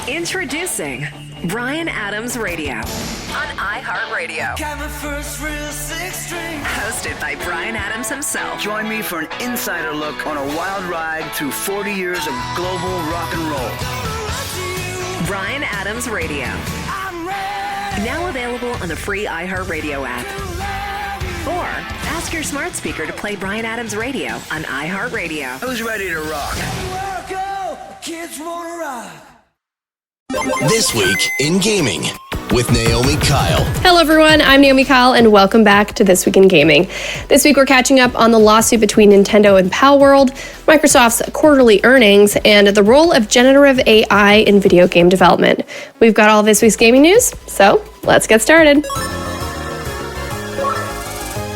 Introducing Bryan Adams Radio on iHeartRadio. Hosted by Bryan Adams himself. Join me for an insider look on a wild ride through 40 years of global rock and roll. Bryan Adams Radio. Now available on the free iHeartRadio app. Or ask your smart speaker to play Bryan Adams Radio on iHeartRadio. Who's ready to rock? Kids wanna rock. This week in gaming with Naomi Kyle. Hello everyone, I'm Naomi Kyle and welcome back to This Week in Gaming. This week we're catching up on the lawsuit between Nintendo and Palworld, Microsoft's quarterly earnings, and the role of generative AI in video game development. We've got all of this week's gaming news, so let's get started.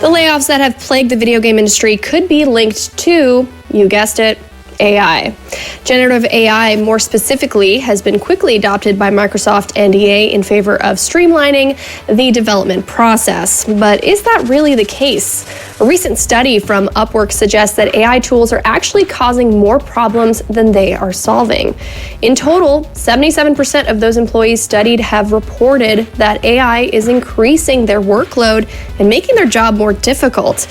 The layoffs that have plagued the video game industry could be linked to, you guessed it, AI. Generative AI, more specifically, has been quickly adopted by Microsoft and EA in favor of streamlining the development process. But is that really the case? A recent study from Upwork suggests that AI tools are actually causing more problems than they are solving. In total, 77% of those employees studied have reported that AI is increasing their workload and making their job more difficult.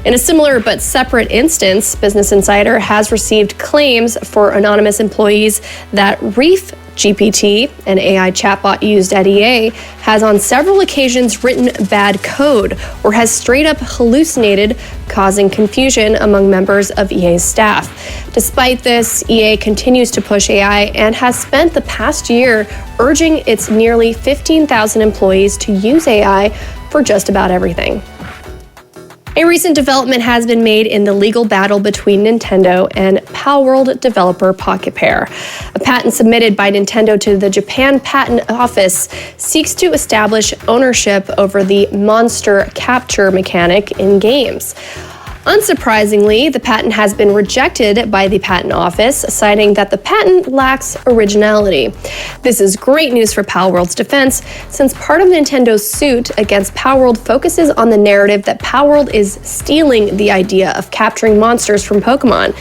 In a similar but separate instance, Business Insider has received claims for anonymous employees that Reef GPT, an AI chatbot used at EA, has on several occasions written bad code or has straight up hallucinated, causing confusion among members of EA's staff. Despite this, EA continues to push AI and has spent the past year urging its nearly 15,000 employees to use AI for just about everything. A recent development has been made in the legal battle between Nintendo and Palworld developer Pocket Pair. A patent submitted by Nintendo to the Japan Patent Office seeks to establish ownership over the monster capture mechanic in games. Unsurprisingly, the patent has been rejected by the Patent Office, citing that the patent lacks originality. This is great news for Palworld's defense, since part of Nintendo's suit against Palworld focuses on the narrative that Palworld is stealing the idea of capturing monsters from Pokemon.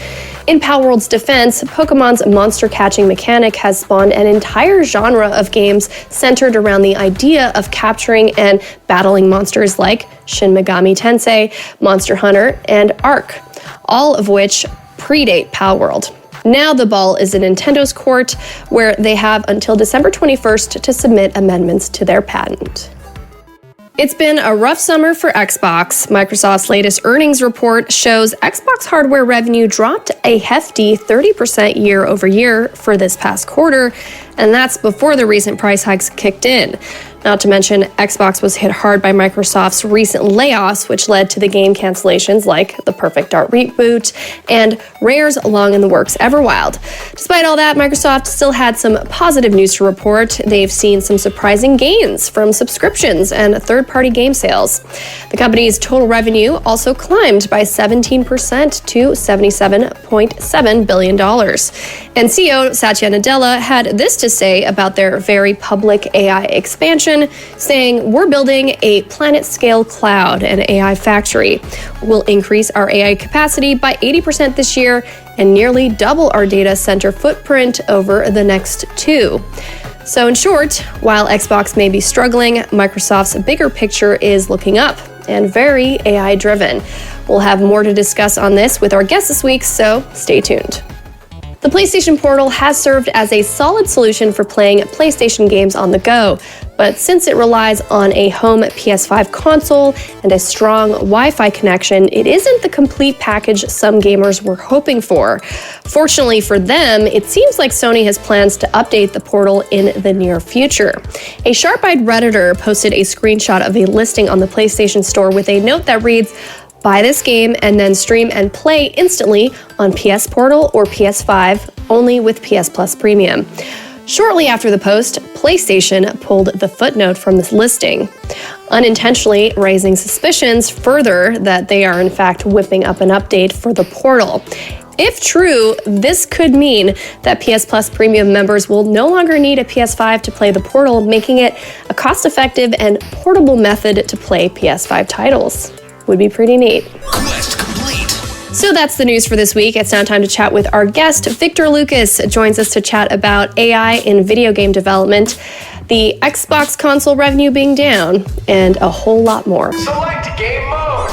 In Palworld's defense, Pokemon's monster catching mechanic has spawned an entire genre of games centered around the idea of capturing and battling monsters like Shin Megami Tensei, Monster Hunter, and Ark, all of which predate Palworld. Now the ball is in Nintendo's court, where they have until December 21st to submit amendments to their patent. It's been a rough summer for Xbox. Microsoft's latest earnings report shows Xbox hardware revenue dropped a hefty 30% year over year for this past quarter, and that's before the recent price hikes kicked in. Not to mention, Xbox was hit hard by Microsoft's recent layoffs, which led to the game cancellations like the Perfect Dark reboot and Rare's long-in-the-works Everwild. Despite all that, Microsoft still had some positive news to report. They've seen some surprising gains from subscriptions and third-party game sales. The company's total revenue also climbed by 17% to $77.7 billion. And CEO Satya Nadella had this to say about their very public AI expansion, saying, "We're building a planet-scale cloud and AI factory. We'll increase our AI capacity by 80% this year and nearly double our data center footprint over the next 2. So in short, while Xbox may be struggling, Microsoft's bigger picture is looking up and very AI-driven. We'll have more to discuss on this with our guest this week, so stay tuned. The PlayStation Portal has served as a solid solution for playing PlayStation games on the go, but since it relies on a home PS5 console and a strong Wi-Fi connection, it isn't the complete package some gamers were hoping for. Fortunately for them, it seems like Sony has plans to update the Portal in the near future. A sharp-eyed Redditor posted a screenshot of a listing on the PlayStation Store with a note that reads, "Buy this game and then stream and play instantly on PS Portal or PS5, only with PS Plus Premium." Shortly after the post, PlayStation pulled the footnote from this listing, unintentionally raising suspicions further that they are in fact whipping up an update for the Portal. If true, this could mean that PS Plus Premium members will no longer need a PS5 to play the Portal, making it a cost-effective and portable method to play PS5 titles. Would be pretty neat. Quest complete. So that's the news for this week. It's now time to chat with our guest. Victor Lucas joins us to chat about AI in video game development, the Xbox console revenue being down, and a whole lot more. Select game mode.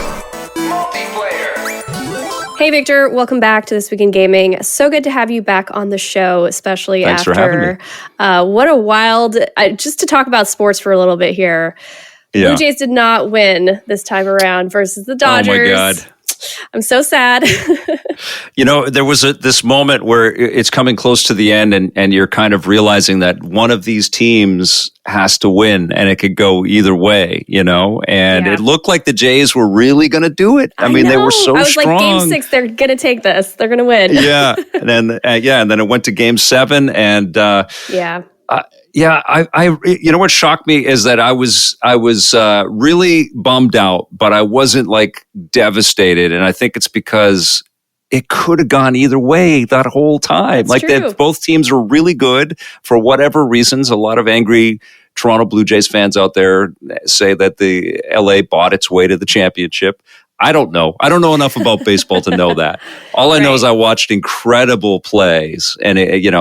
Multiplayer. Hey, Victor. Welcome back to This Week in Gaming. So good to have you back on the show, especially Thanks after for having me. What a wild... just to talk about sports for a little bit here. Yeah. Blue Jays did not win this time around versus the Dodgers. Oh, my God. I'm so sad. There was this moment where it's coming close to the end and you're kind of realizing that one of these teams has to win and it could go either way, and it looked like the Jays were really going to do it. I mean, know. they were so strong. I was like, Game 6, they're going to take this. They're going to win. Yeah. And then it went to Game 7 and what shocked me is that I was really bummed out, but I wasn't like devastated, and I think it's because it could have gone either way that whole time. That's true. That both teams were really good for whatever reasons. A lot of angry Toronto Blue Jays fans out there say that the LA bought its way to the championship. I don't know. I don't know enough about baseball to know that. All I know is I watched incredible plays and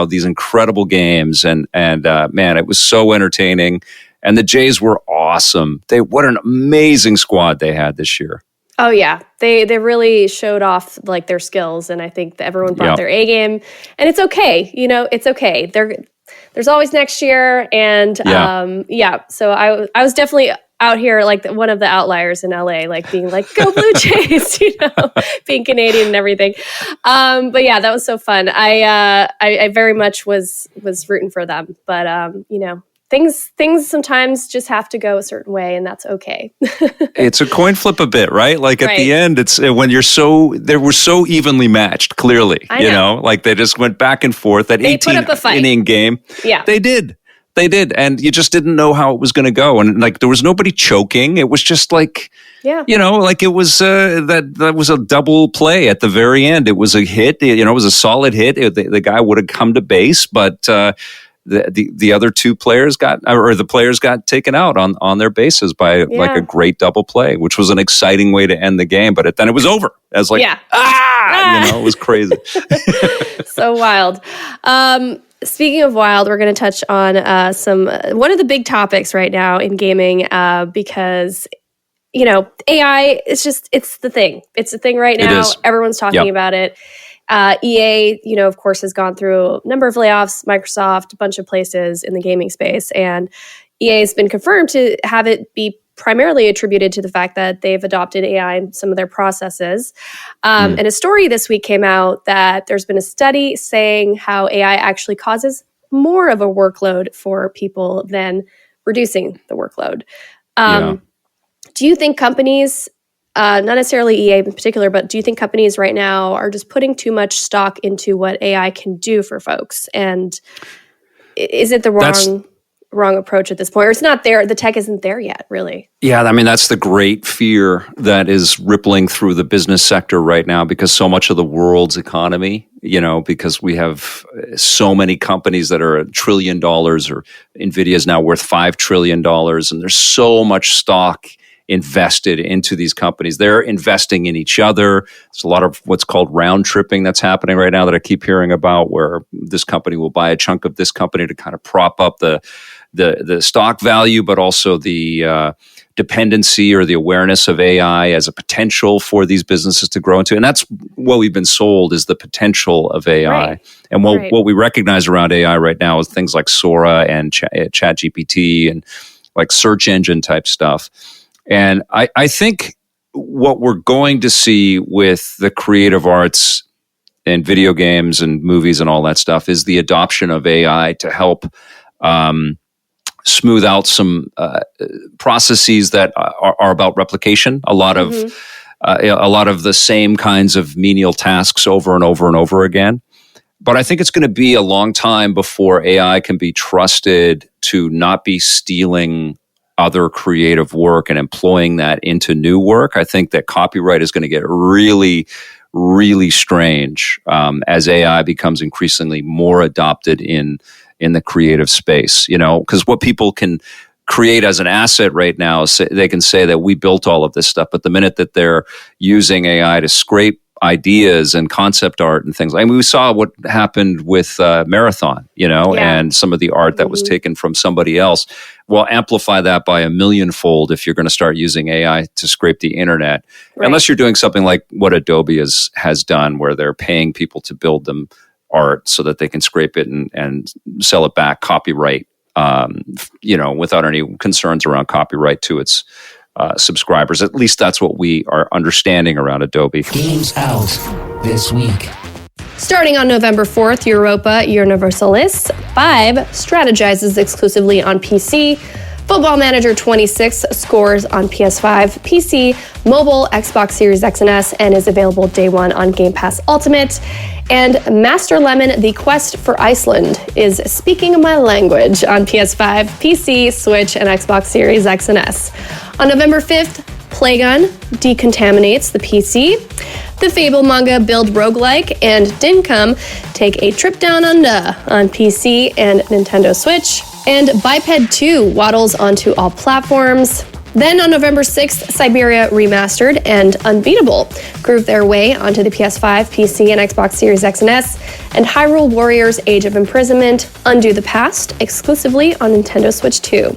these incredible games, and man, it was so entertaining. And the Jays were awesome. What an amazing squad they had this year. Oh yeah, they really showed off like their skills, and I think that everyone brought their A game, and it's okay. It's okay. There's always next year, and So I was definitely out here like one of the outliers in LA, like being like, go Blue Jays, being Canadian and everything. But yeah, that was so fun. I very much was rooting for them, but things sometimes just have to go a certain way, and that's okay. It's a coin flip a bit, right? Like at the end, it's when they were so evenly matched, clearly, like they just went back and forth at 18 inning game. Yeah, they did. And you just didn't know how it was going to go. And like, there was nobody choking. It was just like, like it was, that was a double play at the very end. It was a hit, it was a solid hit. The guy would have come to base, but, the other two players got taken out on their bases by like a great double play, which was an exciting way to end the game. But then it was over. I was like, it was crazy. So wild. Speaking of wild, we're going to touch on one of the big topics right now in gaming because, AI, it's the thing. It's the thing right now. Everyone's talking about it. EA, of course, has gone through a number of layoffs, Microsoft, a bunch of places in the gaming space. And EA has been confirmed to have it be primarily attributed to the fact that they've adopted AI in some of their processes. And a story this week came out that there's been a study saying how AI actually causes more of a workload for people than reducing the workload. Do you think companies, not necessarily EA in particular, but do you think companies right now are just putting too much stock into what AI can do for folks? And is it the wrong approach at this point, or it's not there? The tech isn't there yet, really. Yeah, I mean, that's the great fear that is rippling through the business sector right now, because so much of the world's economy, because we have so many companies that are $1 trillion, or NVIDIA is now worth $5 trillion, and there's so much stock invested into these companies. They're investing in each other. There's a lot of what's called round tripping that's happening right now that I keep hearing about, where this company will buy a chunk of this company to kind of prop up the stock value, but also the dependency or the awareness of AI as a potential for these businesses to grow into. And that's what we've been sold, is the potential of AI. Right. And what we recognize around AI right now is things like Sora and ChatGPT and like search engine type stuff. And I think what we're going to see with the creative arts and video games and movies and all that stuff is the adoption of AI to help smooth out some processes that are about replication. A lot of the same kinds of menial tasks over and over and over again. But I think it's going to be a long time before AI can be trusted to not be stealing other creative work and employing that into new work. I think that copyright is going to get really, really strange as AI becomes increasingly more adopted in the creative space. Because what people can create as an asset right now is they can say that we built all of this stuff, but the minute that they're using AI to scrape ideas and concept art and things. I mean, we saw what happened with Marathon, and some of the art that was taken from somebody else. Well, amplify that by 1,000,000-fold if you're going to start using AI to scrape the internet. Right. Unless you're doing something like what Adobe has done, where they're paying people to build them art so that they can scrape it and sell it back, copyright, without any concerns around copyright to its subscribers. At least that's what we are understanding around Adobe. Games out this week. Starting on November 4th, Europa Universalis 5 strategizes exclusively on PC. Football Manager 26 scores on PS5, PC, mobile, Xbox Series X and S, and is available day one on Game Pass Ultimate. And Master Lemon, The Quest for Iceland, is speaking my language on PS5, PC, Switch, and Xbox Series X and S. On November 5th, Playgun decontaminates the PC. The Fable manga Build Roguelike and Dinkum take a trip down under on PC and Nintendo Switch. And Biped 2 waddles onto all platforms. Then on November 6th, Siberia Remastered and Unbeatable groove their way onto the PS5, PC, and Xbox Series X and S, and Hyrule Warriors Age of Imprisonment Undo the Past exclusively on Nintendo Switch 2.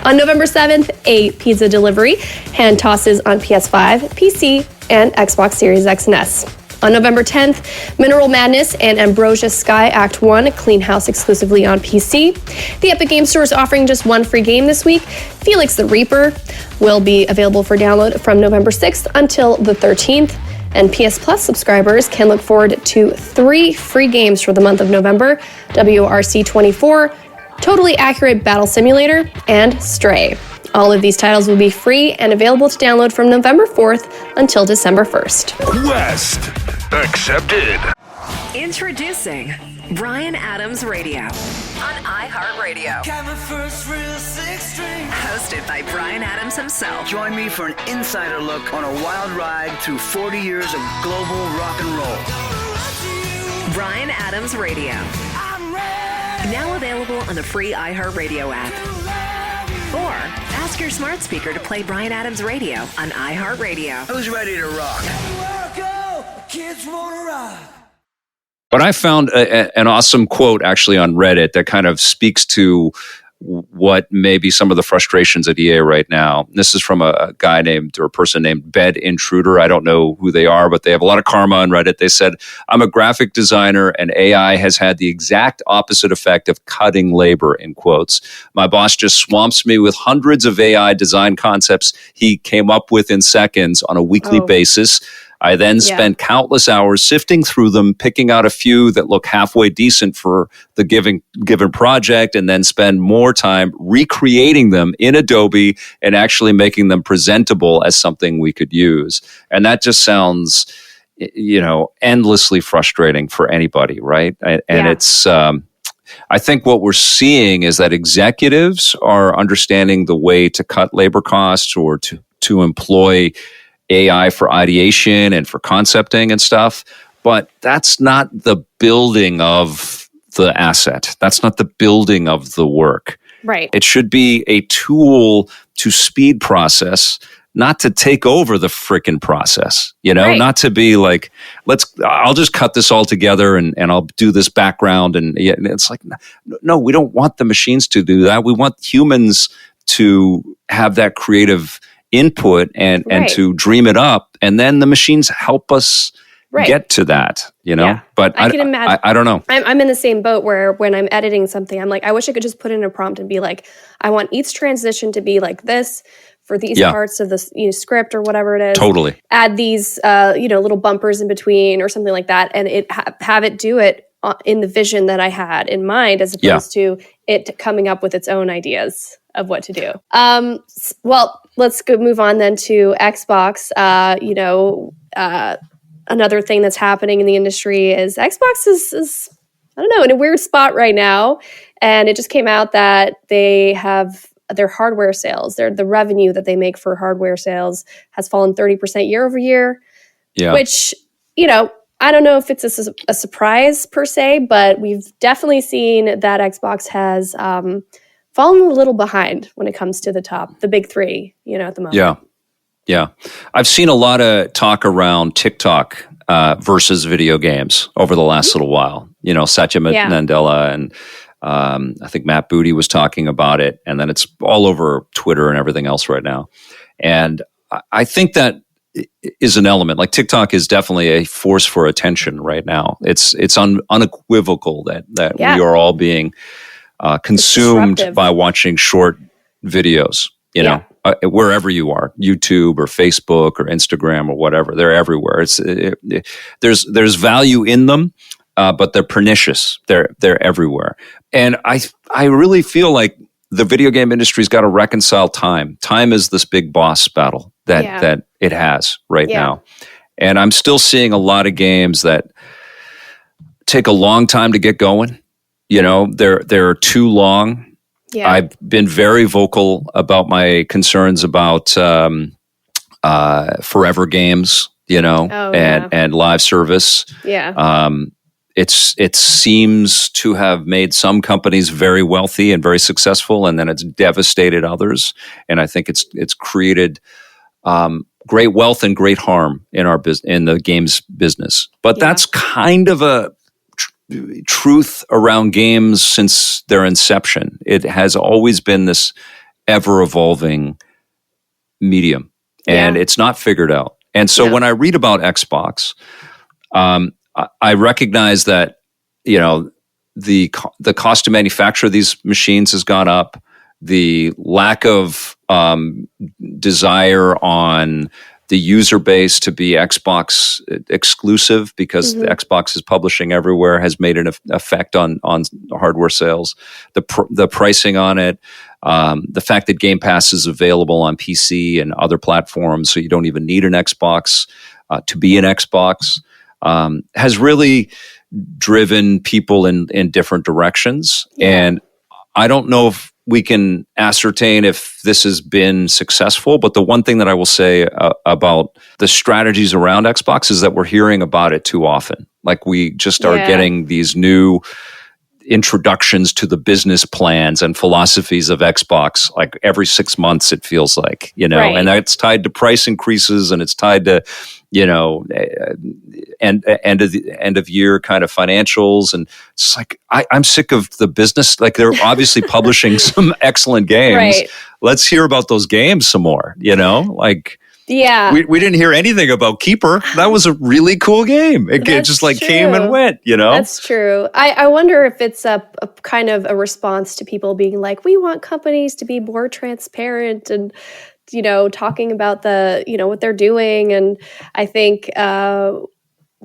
On November 7th, a pizza delivery hand tosses on PS5, PC, and Xbox Series X and S. On November 10th, Mineral Madness and Ambrosia Sky Act 1 clean house exclusively on PC. The Epic Game Store is offering just one free game this week. Felix the Reaper will be available for download from November 6th until the 13th. And PS Plus subscribers can look forward to 3 free games for the month of November: WRC 24, Totally Accurate Battle Simulator, and Stray. All of these titles will be free and available to download from November 4th until December 1st. Quest accepted. Introducing Bryan Adams Radio on iHeartRadio. Got my first real 6-string. Hosted by Bryan Adams himself. Join me for an insider look on a wild ride through 40 years of global rock and roll. Bryan Adams Radio. I'm ready. Now available on the free iHeartRadio app. Or ask your smart speaker to play Bryan Adams Radio on iHeartRadio. Who's ready to rock? Everywhere I go, kids wanna rock. But I found an awesome quote actually on Reddit that kind of speaks to what may be some of the frustrations at EA right now. This is from a guy named, or a person named Bed Intruder. I don't know who they are, but they have a lot of karma on Reddit. They said, I'm a graphic designer and AI has had the exact opposite effect of cutting labor, in quotes. My boss just swamps me with hundreds of AI design concepts he came up with in seconds on a weekly basis. I then spend countless hours sifting through them, picking out a few that look halfway decent for the given project, and then spend more time recreating them in Adobe and actually making them presentable as something we could use. And that just sounds, endlessly frustrating for anybody, right? And it's, I think what we're seeing is that executives are understanding the way to cut labor costs or to employ AI for ideation and for concepting and stuff, but that's not the building of the asset. That's not the building of the work. Right. It should be a tool to speed process, not to take over the frickin' process, Right. Not to be like, I'll just cut this all together and I'll do this background. And it's like, no, we don't want the machines to do that. We want humans to have that creative input and to dream it up, and then the machines help us get to that, But I can imagine. I don't know. I'm in the same boat where when I'm editing something, I'm like, I wish I could just put in a prompt and be like, I want each transition to be like this for these parts of the script or whatever it is. Totally. Add these little bumpers in between or something like that, and have it do it in the vision that I had in mind, as opposed to it coming up with its own ideas of what to do. Well, let's move on then to Xbox. Another thing that's happening in the industry is Xbox is I don't know, in a weird spot right now. And it just came out that they have their hardware sales, the revenue that they make for hardware sales has fallen 30% year over year. Yeah. Which, I don't know if it's a surprise per se, but we've definitely seen that Xbox has fallen a little behind when it comes to the big three, at the moment. Yeah. Yeah. I've seen a lot of talk around TikTok versus video games over the last little while. Satya Nadella and I think Matt Booty was talking about it. And then it's all over Twitter and everything else right now. And I think that is an element. Like TikTok is definitely a force for attention right now. It's unequivocal that we are all being consumed by watching short videos, wherever you are, YouTube or Facebook or Instagram or whatever. They're everywhere. There's value in them, but they're pernicious. They're everywhere. And I really feel like the video game industry's got to reconcile time. Time is this big boss battle that it has right now. And I'm still seeing a lot of games that take a long time to get going. They're too long. Yeah. I've been very vocal about my concerns about forever games, and live service. Yeah. It seems to have made some companies very wealthy and very successful, and then it's devastated others. And I think it's created great wealth and great harm in the games business. But that's kind of a truth around games since their inception. It has always been this ever-evolving medium, and it's not figured out. And so when I read about Xbox, I recognize that the cost to manufacture these machines has gone up. The lack of desire on the user base to be Xbox exclusive because the Xbox is publishing everywhere has made an effect on hardware sales. The pricing on it, the fact that Game Pass is available on PC and other platforms, so you don't even need an Xbox to be an Xbox, has really driven people in different directions. Yeah. And I don't know if we can ascertain if this has been successful, but the one thing that I will say about the strategies around Xbox is that we're hearing about it too often. Like we just are getting these new introductions to the business plans and philosophies of Xbox like every 6 months, it feels like, right. And that's tied to price increases, and it's tied to end of year kind of financials. And it's like, I'm sick of the business. Like they're obviously publishing some excellent games. Right. Let's hear about those games some more, like, yeah, we didn't hear anything about Keeper. That was a really cool game. It just like true. Came and went, That's true. I wonder if it's a kind of a response to people being like, we want companies to be more transparent and talking about what they're doing. And I think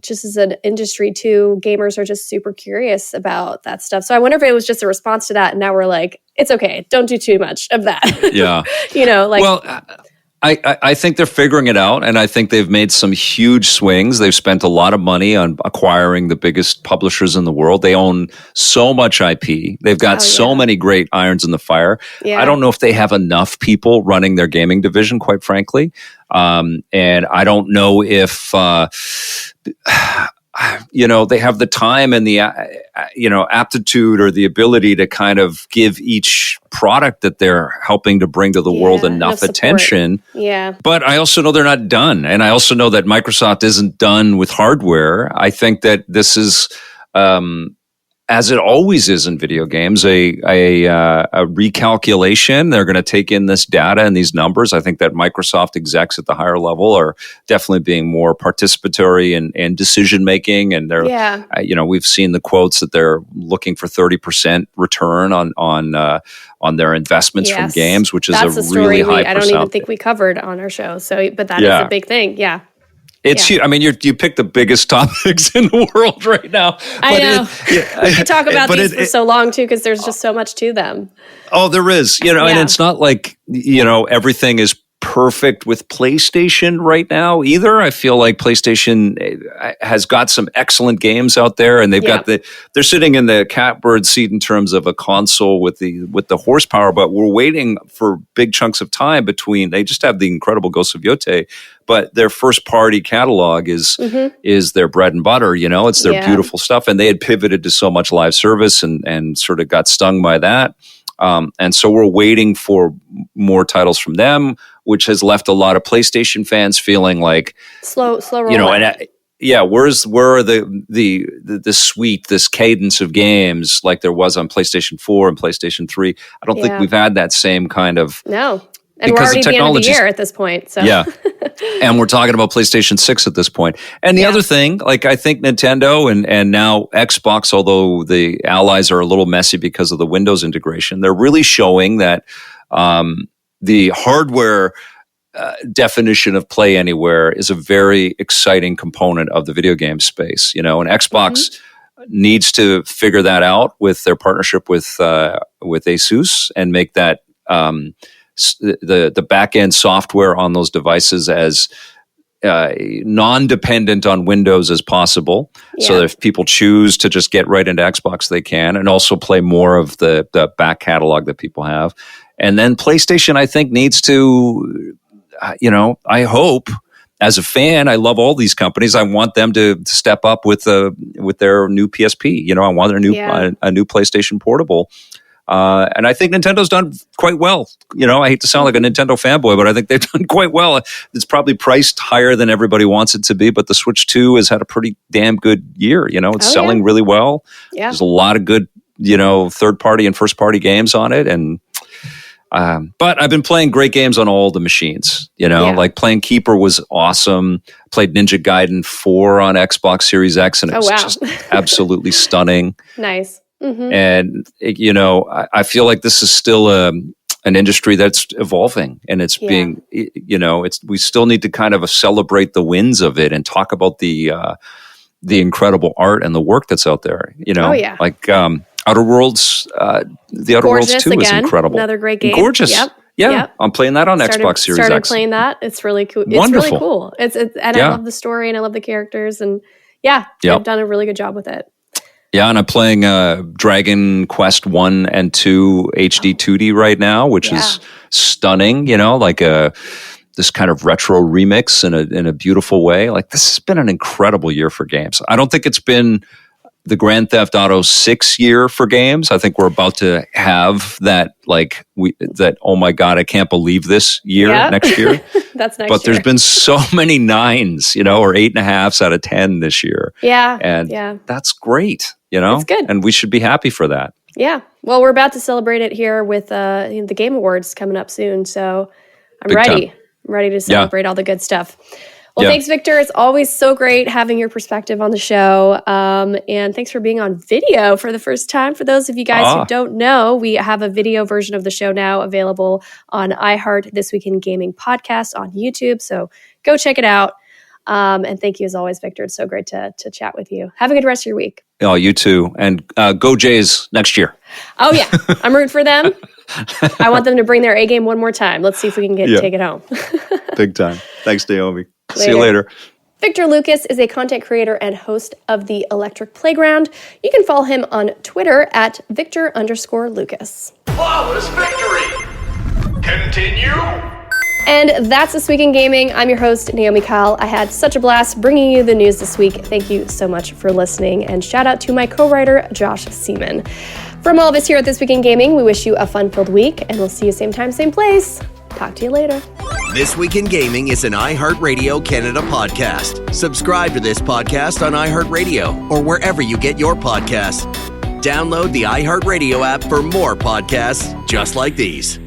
just as an industry too, gamers are just super curious about that stuff. So I wonder if it was just a response to that. And now we're like, it's okay. Don't do too much of that. Yeah. Well, I think they're figuring it out, and I think they've made some huge swings. They've spent a lot of money on acquiring the biggest publishers in the world. They own so much IP. They've got so many great irons in the fire. Yeah. I don't know if they have enough people running their gaming division, quite frankly. And I don't know if they have the time and the aptitude or the ability to kind of give each product that they're helping to bring to the world enough attention. Yeah. But I also know they're not done. And I also know that Microsoft isn't done with hardware. I think that this is, as it always is in video games, a recalculation. They're going to take in this data and these numbers. I think that Microsoft execs at the higher level are definitely being more participatory in decision making. And they're, we've seen the quotes that they're looking for 30% return on their investments from games, which is a really high percent. I don't even think we covered on our show. So, but that is a big thing. Yeah. It's huge. I mean, you pick the biggest topics in the world right now. I know. We could talk about these for so long, too, because there's just so much to them. Oh, there is. And it's not like, everything is perfect with PlayStation right now either. I feel like PlayStation has got some excellent games out there, and they've got they're sitting in the catbird seat in terms of a console with the horsepower, but we're waiting for big chunks of time between. They just have the incredible Ghost of Yotei, but their first party catalog is their bread and butter. It's their beautiful stuff, and they had pivoted to so much live service and sort of got stung by that. And so we're waiting for more titles from them. which has left a lot of PlayStation fans feeling like slow roll. Where are the suite, this cadence of games like there was on PlayStation 4 and PlayStation 3? I don't think we've had that same kind of no. And we're already at the end of the year at this point. So. Yeah. And we're talking about PlayStation 6 at this point. And the other thing, like I think Nintendo and now Xbox, although the allies are a little messy because of the Windows integration, they're really showing that the hardware definition of play anywhere is a very exciting component of the video game space, and Xbox needs to figure that out with their partnership with Asus and make that the back end software on those devices as non-dependent on Windows as possible. Yeah. So that if people choose to just get right into Xbox, they can, and also play more of the back catalog that people have. And then PlayStation, I think, needs to, I hope as a fan, I love all these companies. I want them to step up with their new PSP. I want their a new PlayStation Portable. And I think Nintendo's done quite well. I hate to sound like a Nintendo fanboy, but I think they've done quite well. It's probably priced higher than everybody wants it to be, but the Switch 2 has had a pretty damn good year. It's selling really well. Yeah. There's a lot of good, third-party and first-party games on it. And but I've been playing great games on all the machines, like playing Keeper was awesome. Played Ninja Gaiden 4 on Xbox Series X, and it was just absolutely stunning. Nice. Mm-hmm. And, I feel like this is still an industry that's evolving, and it's being, we still need to kind of celebrate the wins of it and talk about the incredible art and the work that's out there, like Outer Worlds, the Outer Worlds 2 is incredible. Another great game. Gorgeous. Yep. I'm playing that on Xbox Series X. Started playing that. It's really cool. Wonderful. It's really cool. And I love the story and I love the characters, and they've done a really good job with it. Yeah, and I'm playing Dragon Quest 1 and 2 HD 2D right now, which is stunning, like this kind of retro remix in a beautiful way. Like, this has been an incredible year for games. I don't think it's been the Grand Theft Auto 6 year for games. I think we're about to have that, oh my God, I can't believe this year next year. That's next But there's been so many 9s, or 8.5s out of 10 this year. Yeah. And that's great, It's good. And we should be happy for that. Yeah. Well, we're about to celebrate it here with the Game Awards coming up soon. So I'm ready. Time. I'm ready to celebrate all the good stuff. Well, thanks, Victor. It's always so great having your perspective on the show. And thanks for being on video for the first time. For those of you guys who don't know, we have a video version of the show now available on iHeart This Week in Gaming podcast on YouTube. So go check it out. And thank you as always, Victor. It's so great to chat with you. Have a good rest of your week. Oh, you too. And go Jays next year. Oh, yeah. I'm rooting for them. I want them to bring their A game one more time. Let's see if we can take it home. Big time. Thanks, Naomi. See you later. Victor Lucas is a content creator and host of The Electric Playground. You can follow him on Twitter at Victor_Lucas. Flawless victory! Continue! And that's This Week in Gaming. I'm your host, Naomi Kyle. I had such a blast bringing you the news this week. Thank you so much for listening. And shout out to my co-writer, Josh Seaman. From all of us here at This Week in Gaming, we wish you a fun-filled week, and we'll see you same time, same place. Talk to you later. This Week in Gaming is an iHeartRadio Canada podcast. Subscribe to this podcast on iHeartRadio or wherever you get your podcasts. Download the iHeartRadio app for more podcasts just like these.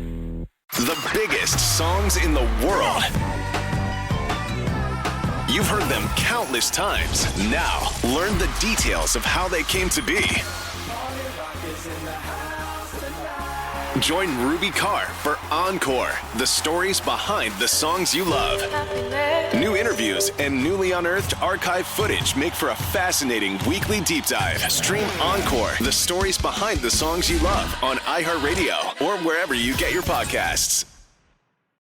The biggest songs in the world. You've heard them countless times. Now, learn the details of how they came to be. Join Ruby Carr for Encore, the stories behind the songs you love. New interviews and newly unearthed archive footage make for a fascinating weekly deep dive. Stream Encore, the stories behind the songs you love on iHeartRadio or wherever you get your podcasts.